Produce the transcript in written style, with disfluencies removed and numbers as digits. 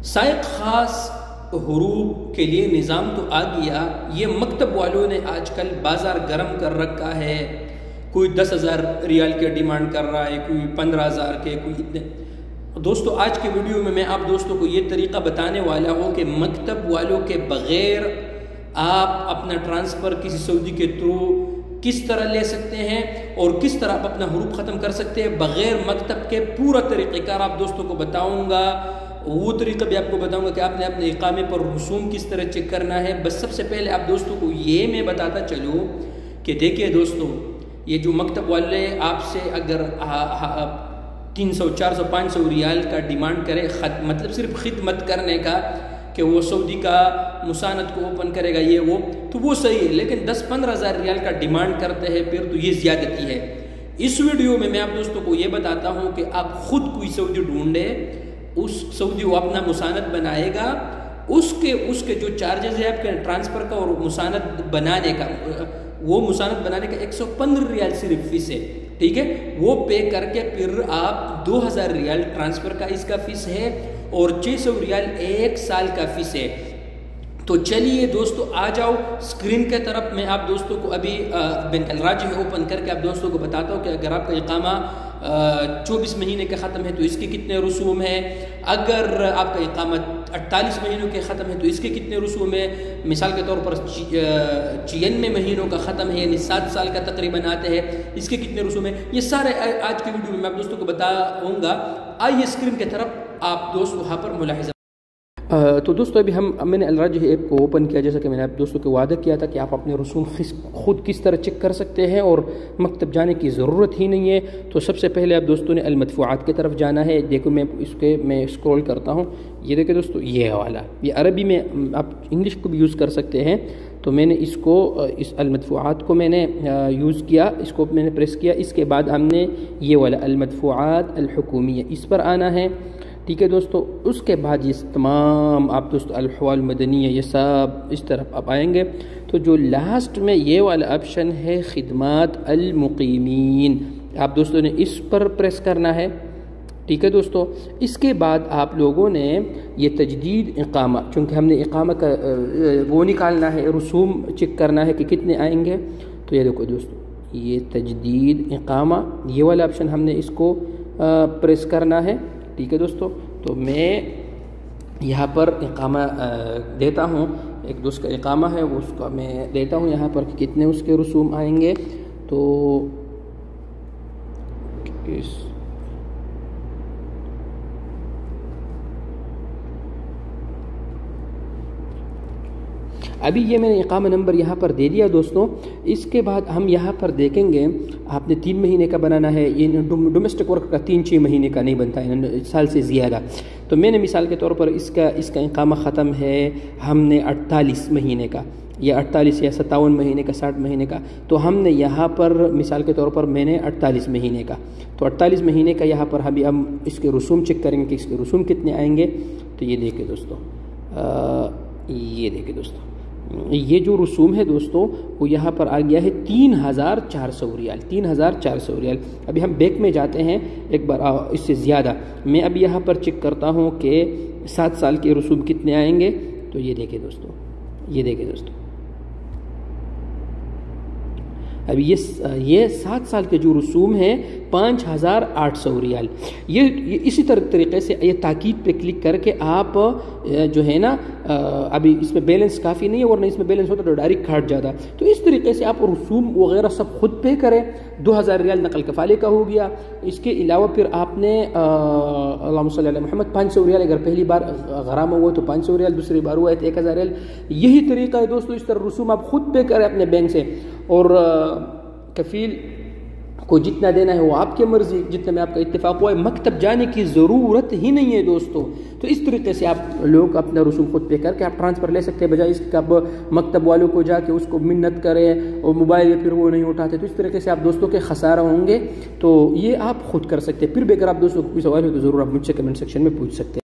سائق خاص حروف کے لیے نظام تو آ گیا، یہ مکتب والوں نے آج کل بازار گرم کر رکھا ہے۔ کوئی 10,000 ریال کے ڈیمانڈ کر رہا ہے، کوئی 15,000 کے، کوئی اتنے۔ دوستو آج کے ویڈیو میں میں آپ دوستوں کو یہ طریقہ بتانے والا ہوں کہ مکتب والوں کے بغیر آپ اپنا ٹرانسفر کسی سعودی کے تھرو کس طرح لے سکتے ہیں اور کس طرح آپ اپنا حروف ختم کر سکتے ہیں بغیر مکتب کے۔ پورا طریقہ کار آپ دوستوں کو بتاؤں گا، وہ طریقہ بھی آپ کو بتاؤں گا کہ آپ نے اپنے اقامے پر رسوم کس طرح چیک کرنا ہے۔ بس سب سے پہلے آپ دوستوں کو یہ میں بتاتا چلوں کہ دیکھیے دوستوں، یہ جو مکتب والے آپ سے اگر 300 400 500 ریال کا ڈیمانڈ کرے، مطلب صرف خدمت کرنے کا کہ وہ سعودی کا مساند کو اوپن کرے گا یہ وہ، تو وہ صحیح ہے، لیکن 10-15 ہزار ریال کا ڈیمانڈ کرتے ہیں پھر تو یہ زیادتی ہے۔ اس ویڈیو میں آپ دوستوں کو یہ بتاتا ہوں کہ آپ خود کوئی سعودی ڈھونڈے، اس سعودی وہ اپنا مساند بنائے گا، اس کے جو چارجز ہے آپ کے ٹرانسفر کا اور مساند بنانے کا، وہ مساند بنانے کا 115 ریال صرف فیس ہے، ٹھیک ہے؟ وہ پے کر کے پھر آپ 2000 ریال ٹرانسفر کا اس کا فیس ہے اور 600 ریال 1 سال کا فیس ہے۔ تو چلیے دوستو آ جاؤ اسکرین کے طرف۔ میں آپ دوستوں کو ابھی بینک الراجح اوپن کر کے آپ دوستوں کو بتاتا ہوں کہ اگر آپ کا اقامہ 24 مہینے کے ختم ہے تو اس کے کتنے رسوم ہیں، اگر آپ کا اقامہ 48 مہینوں کے ختم ہے تو اس کے کتنے رسوم ہیں۔ مثال کے طور پر 96 مہینوں کا ختم ہے یعنی 7 سال کا تقریباً آتے ہیں، اس کے کتنے رسوم ہیں، یہ سارے آج کی ویڈیو میں آپ دوستوں کو بتاؤں گا۔ آئیے اسکرین کے طرف آپ دوست وہاں پر ملاحظہ۔ تو دوستو ابھی میں نے الراجح ایپ کو اوپن کیا، جیسا کہ میں نے آپ دوستوں کو وعدہ کیا تھا کہ آپ اپنے رسوم خود کس طرح چیک کر سکتے ہیں اور مکتب جانے کی ضرورت ہی نہیں ہے۔ تو سب سے پہلے آپ دوستوں نے المدفوعات کی طرف جانا ہے۔ دیکھو میں اسکرول کرتا ہوں، یہ دیکھیں دوستو، یہ والا، یہ عربی میں آپ انگلش کو بھی یوز کر سکتے ہیں۔ تو میں نے اس المدفوعات کو میں نے یوز کیا، اس کو میں نے پریس کیا، اس کے بعد ہم نے یہ والا المدفوعات الحکومیہ اس پر آنا ہے، ٹھیک ہے دوستو۔ اس کے بعد یہ تمام آپ دوستو الاحوال المدنیہ یہ سب اس طرف آپ آئیں گے تو جو لاسٹ میں یہ والا آپشن ہے خدمات المقیمین، آپ دوستوں نے اس پر پریس کرنا ہے، ٹھیک ہے دوستو۔ اس کے بعد آپ لوگوں نے یہ تجدید اقامہ، چونکہ ہم نے اقامہ کا وہ نکالنا ہے، رسوم چیک کرنا ہے کہ کتنے آئیں گے، تو یہ دیکھو دوستو، یہ تجدید اقامہ یہ والا آپشن ہم نے اس کو پریس کرنا ہے، ٹھیک ہے دوستو۔ تو میں یہاں پر اقامہ دیتا ہوں، ایک دوست کا اقامہ ہے وہ اس کا میں دیتا ہوں یہاں پر کہ کتنے اس کے رسوم آئیں گے۔ تو ابھی یہ میں نے اقامہ نمبر یہاں پر دے دیا دوستوں۔ اس کے بعد ہم یہاں پر دیکھیں گے آپ نے 3 مہینے کا بنانا ہے، یہ ڈومیسٹک ورک کا 3-6 مہینے کا نہیں بنتا ہے، سال سے زیادہ۔ تو میں نے مثال کے طور پر اس کا اقامہ ختم ہے ہم نے 48 مہینے کا، یا 48 یا 57 مہینے کا، 60 مہینے کا، تو ہم نے یہاں پر مثال کے طور پر میں نے 48 مہینے کا، تو 48 مہینے کا یہاں پر ہم اس کے رسوم چیک کریں گے کہ اس کے رسوم کتنے آئیں گے۔ تو یہ دیکھیں دوستو، یہ دیکھیں دوستو، یہ جو رسوم ہے دوستو وہ یہاں پر آ گیا ہے 3400 ریال، 3400 ریال۔ ابھی ہم بیک میں جاتے ہیں ایک بار، اس سے زیادہ میں اب یہاں پر چیک کرتا ہوں کہ 7 سال کے رسوم کتنے آئیں گے۔ تو یہ دیکھیں دوستو، یہ دیکھیں دوستو، اب یہ 7 سال کے جو رسوم ہیں 5800 ریال۔ یہ اسی طریقے سے یہ تاکید پہ کلک کر کے آپ جو ہے نا، ابھی اس میں بیلنس کافی نہیں ہے، ورنہ اس میں بیلنس ہوتا تو ڈائریکٹ کھٹ جاتا، تو اس طریقے سے آپ رسوم وغیرہ سب خود پے کریں۔ 2000 ریال نقل کفالے کا ہو گیا، اس کے علاوہ پھر آپ نے اللہم صلی علی محمد 500 ریال، اگر پہلی بار غرامہ ہوا تو 500 ریال، دوسری بار ہوا ہے تو 1000 ریال۔ یہی طریقہ ہے دوستو، اس طرح رسوم آپ خود پے کریں اپنے بینک سے، اور کفیل کو جتنا دینا ہے وہ آپ کی مرضی، جتنا میں آپ کا اتفاق ہوا ہے، مکتب جانے کی ضرورت ہی نہیں ہے دوستو۔ تو اس طریقے سے آپ لوگ اپنا رسوم خود پے کر کے آپ ٹرانسفر لے سکتے ہیں، بجائے اس کے آپ مکتب والوں کو جا کے اس کو منت کریں اور موبائل پھر وہ نہیں اٹھاتے، تو اس طریقے سے آپ دوستوں کے خسارہ ہوں گے۔ تو یہ آپ خود کر سکتے ہیں۔ پھر بھی اگر آپ دوستوں کو کوئی سوال ہو تو ضرور آپ مجھ سے کمنٹ سیکشن میں پوچھ سکتے ہیں۔